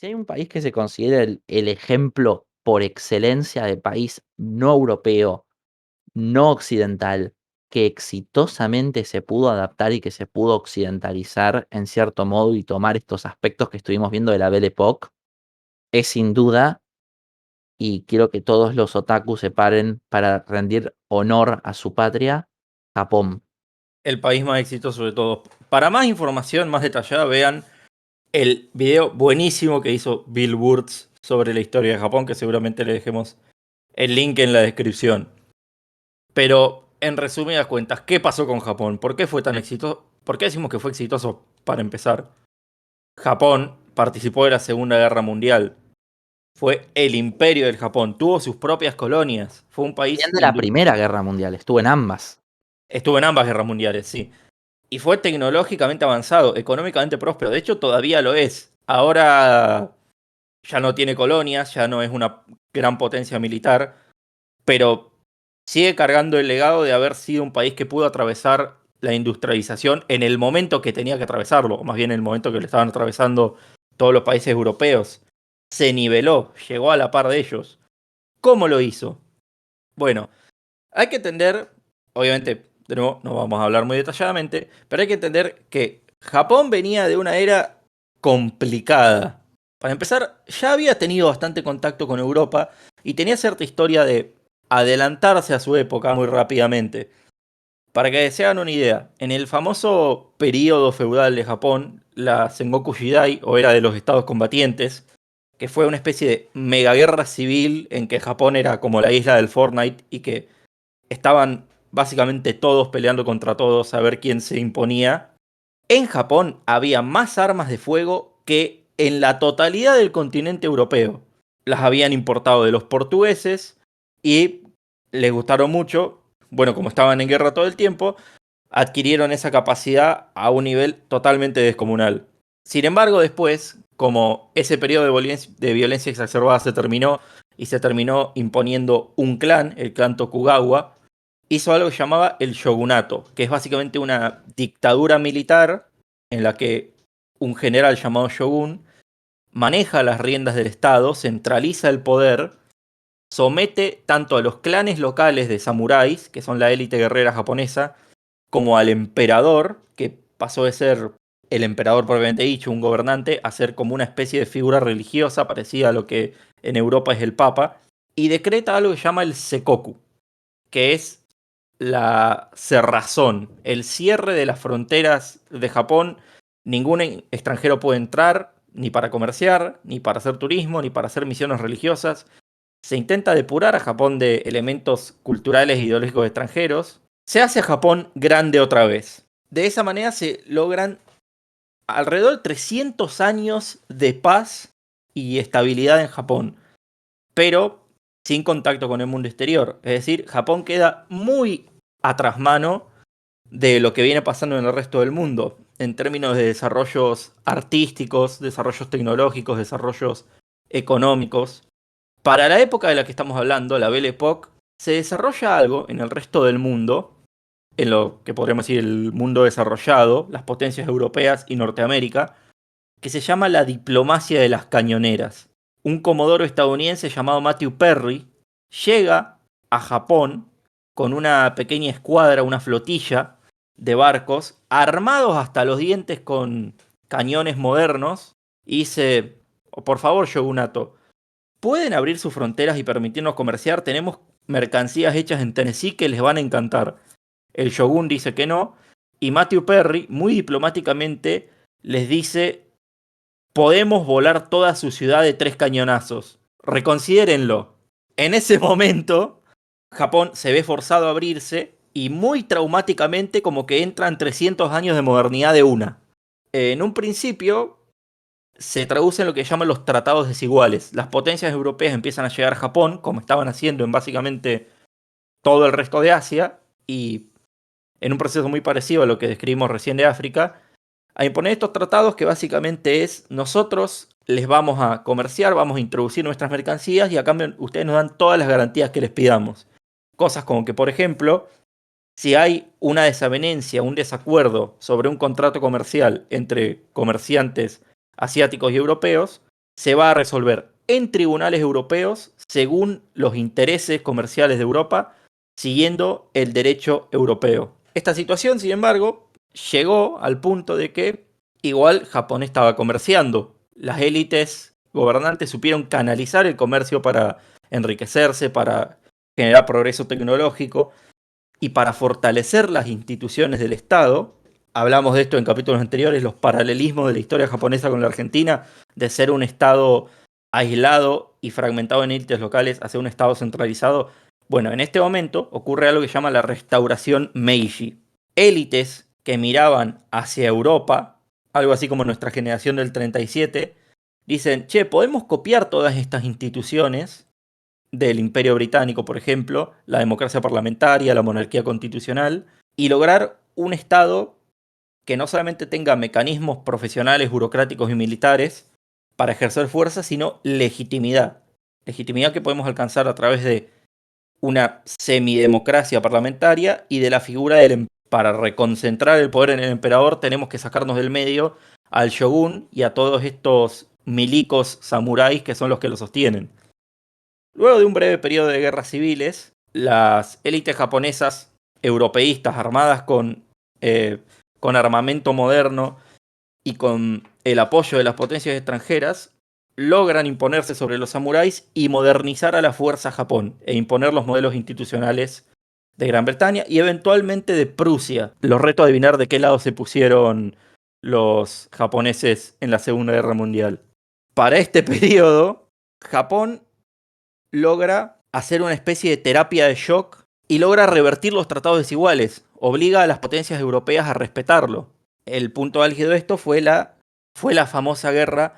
Si hay un país que se considera el ejemplo por excelencia de país no europeo, no occidental, que exitosamente se pudo adaptar y que se pudo occidentalizar en cierto modo y tomar estos aspectos que estuvimos viendo de la Belle Époque, es sin duda, y quiero que todos los otakus se paren para rendir honor a su patria, Japón. El país más exitoso de todos. Para más información más detallada, vean el video buenísimo que hizo Bill Wurtz sobre la historia de Japón, que seguramente le dejemos el link en la descripción. Pero, en resumidas cuentas, ¿qué pasó con Japón? ¿Por qué fue tan exitoso? ¿Por qué decimos que fue exitoso? Para empezar, Japón participó de la Segunda Guerra Mundial. Fue el imperio del Japón. Tuvo sus propias colonias. Fue un También país... de la Primera Guerra Mundial, estuvo en ambas. Estuvo en ambas guerras mundiales, sí. Y fue tecnológicamente avanzado, económicamente próspero. De hecho, todavía lo es. Ahora ya no tiene colonias, ya no es una gran potencia militar, pero sigue cargando el legado de haber sido un país que pudo atravesar la industrialización en el momento que tenía que atravesarlo, o más bien en el momento que lo estaban atravesando todos los países europeos. Se niveló, llegó a la par de ellos. ¿Cómo lo hizo? Bueno, hay que entender, obviamente, de nuevo, no vamos a hablar muy detalladamente, pero hay que entender que Japón venía de una era complicada. Para empezar, ya había tenido bastante contacto con Europa y tenía cierta historia de adelantarse a su época muy rápidamente. Para que se hagan una idea, en el famoso periodo feudal de Japón, la Sengoku Jidai, o era de los estados combatientes, que fue una especie de megaguerra civil en que Japón era como la isla del Fortnite y que estaban básicamente todos peleando contra todos a ver quién se imponía. En Japón había más armas de fuego que en la totalidad del continente europeo. Las habían importado de los portugueses y les gustaron mucho. Bueno, como estaban en guerra todo el tiempo, adquirieron esa capacidad a un nivel totalmente descomunal. Sin embargo, después, como ese periodo de violencia exacerbada se terminó y se terminó imponiendo un clan, el clan Tokugawa, hizo algo que llamaba el shogunato, que es básicamente una dictadura militar en la que un general llamado shogun maneja las riendas del Estado, centraliza el poder, somete tanto a los clanes locales de samuráis, que son la élite guerrera japonesa, como al emperador, que pasó de ser el emperador propiamente dicho, un gobernante, a ser como una especie de figura religiosa parecida a lo que en Europa es el Papa, y decreta algo que se llama el Sekoku, que es la cerrazón, el cierre de las fronteras de Japón. Ningún extranjero puede entrar, ni para comerciar, ni para hacer turismo, ni para hacer misiones religiosas. Se intenta depurar a Japón de elementos culturales e ideológicos extranjeros. Se hace a Japón grande otra vez. De esa manera se logran alrededor de 300 años de paz y estabilidad en Japón, pero sin contacto con el mundo exterior. Es decir, Japón queda muy atrás mano de lo que viene pasando en el resto del mundo, en términos de desarrollos artísticos, desarrollos tecnológicos, desarrollos económicos. Para la época de la que estamos hablando, la Belle Époque, se desarrolla algo en el resto del mundo, en lo que podríamos decir el mundo desarrollado, las potencias europeas y Norteamérica, que se llama la diplomacia de las cañoneras. Un comodoro estadounidense llamado Matthew Perry llega a Japón con una pequeña escuadra, una flotilla de barcos, armados hasta los dientes con cañones modernos, y dice: "Oh, por favor, Shogunato, ¿pueden abrir sus fronteras y permitirnos comerciar? Tenemos mercancías hechas en Tennessee que les van a encantar". El Shogun dice que no, y Matthew Perry, muy diplomáticamente, les dice: "Podemos volar toda su ciudad de 3 cañonazos. Reconsidérenlo". En ese momento, Japón se ve forzado a abrirse y muy traumáticamente como que entran 300 años de modernidad de una. En un principio se traduce en lo que llaman los tratados desiguales. Las potencias europeas empiezan a llegar a Japón, como estaban haciendo en básicamente todo el resto de Asia, y en un proceso muy parecido a lo que describimos recién de África, a imponer estos tratados que básicamente es: nosotros les vamos a comerciar, vamos a introducir nuestras mercancías y a cambio ustedes nos dan todas las garantías que les pidamos. Cosas como que, por ejemplo, si hay una desavenencia, un desacuerdo sobre un contrato comercial entre comerciantes asiáticos y europeos, se va a resolver en tribunales europeos según los intereses comerciales de Europa, siguiendo el derecho europeo. Esta situación, sin embargo, llegó al punto de que igual Japón estaba comerciando. Las élites gobernantes supieron canalizar el comercio para enriquecerse, para generar progreso tecnológico y para fortalecer las instituciones del Estado. Hablamos de esto en capítulos anteriores, los paralelismos de la historia japonesa con la Argentina, de ser un Estado aislado y fragmentado en élites locales a ser un Estado centralizado. Bueno, en este momento ocurre algo que se llama la restauración Meiji. Élites que miraban hacia Europa, algo así como nuestra generación del 37, dicen, che, podemos copiar todas estas instituciones del Imperio Británico, por ejemplo, la democracia parlamentaria, la monarquía constitucional, y lograr un Estado que no solamente tenga mecanismos profesionales, burocráticos y militares para ejercer fuerza, sino legitimidad. Legitimidad que podemos alcanzar a través de una semidemocracia parlamentaria y de la figura del para reconcentrar el poder en el emperador tenemos que sacarnos del medio al shogun y a todos estos milicos samuráis que son los que lo sostienen. Luego de un breve periodo de guerras civiles, las élites japonesas europeístas armadas con armamento moderno y con el apoyo de las potencias extranjeras logran imponerse sobre los samuráis y modernizar a la fuerza a Japón e imponer los modelos institucionales de Gran Bretaña y eventualmente de Prusia. Los reto a adivinar de qué lado se pusieron los japoneses en la Segunda Guerra Mundial. Para este periodo, Japón logra hacer una especie de terapia de shock y logra revertir los tratados desiguales. Obliga a las potencias europeas a respetarlo. El punto álgido de esto fue la famosa guerra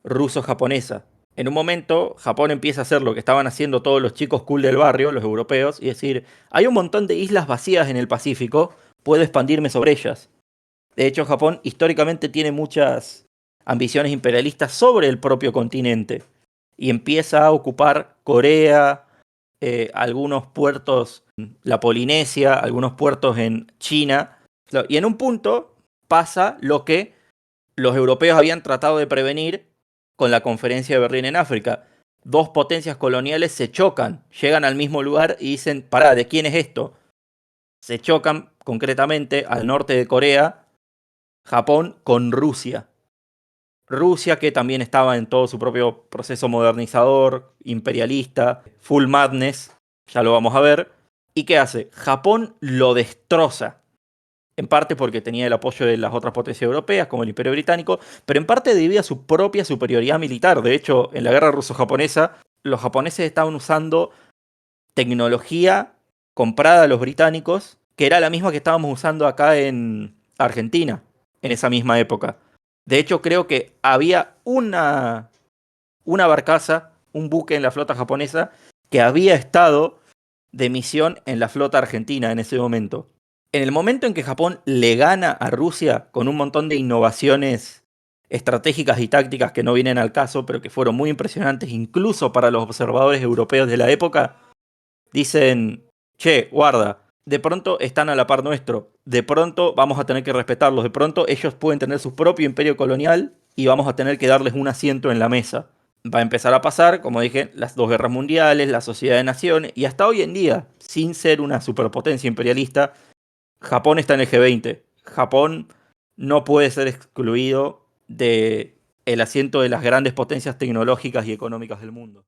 ruso-japonesa. En un momento, Japón empieza a hacer lo que estaban haciendo todos los chicos cool del barrio, los europeos, y decir, hay un montón de islas vacías en el Pacífico, puedo expandirme sobre ellas. De hecho, Japón históricamente tiene muchas ambiciones imperialistas sobre el propio continente y empieza a ocupar Corea, algunos puertos, la Polinesia, algunos puertos en China. Y en un punto pasa lo que los europeos habían tratado de prevenir con la conferencia de Berlín en África. Dos potencias coloniales se chocan, llegan al mismo lugar y dicen, pará, ¿de quién es esto? Se chocan concretamente al norte de Corea, Japón con Rusia. Rusia, que también estaba en todo su propio proceso modernizador, imperialista, full madness, ya lo vamos a ver. ¿Y qué hace? Japón lo destroza. En parte porque tenía el apoyo de las otras potencias europeas, como el Imperio Británico, pero en parte debido a su propia superioridad militar. De hecho, en la guerra ruso-japonesa, los japoneses estaban usando tecnología comprada a los británicos, que era la misma que estábamos usando acá en Argentina, en esa misma época. De hecho, creo que había una barcaza, un buque en la flota japonesa, que había estado de misión en la flota argentina en ese momento. En el momento en que Japón le gana a Rusia con un montón de innovaciones estratégicas y tácticas que no vienen al caso, pero que fueron muy impresionantes incluso para los observadores europeos de la época, dicen, che, guarda, de pronto están a la par nuestro, de pronto vamos a tener que respetarlos, de pronto ellos pueden tener su propio imperio colonial y vamos a tener que darles un asiento en la mesa. Va a empezar a pasar, como dije, las dos guerras mundiales, la sociedad de naciones, y hasta hoy en día, sin ser una superpotencia imperialista, Japón está en el G20. Japón no puede ser excluido de el asiento de las grandes potencias tecnológicas y económicas del mundo.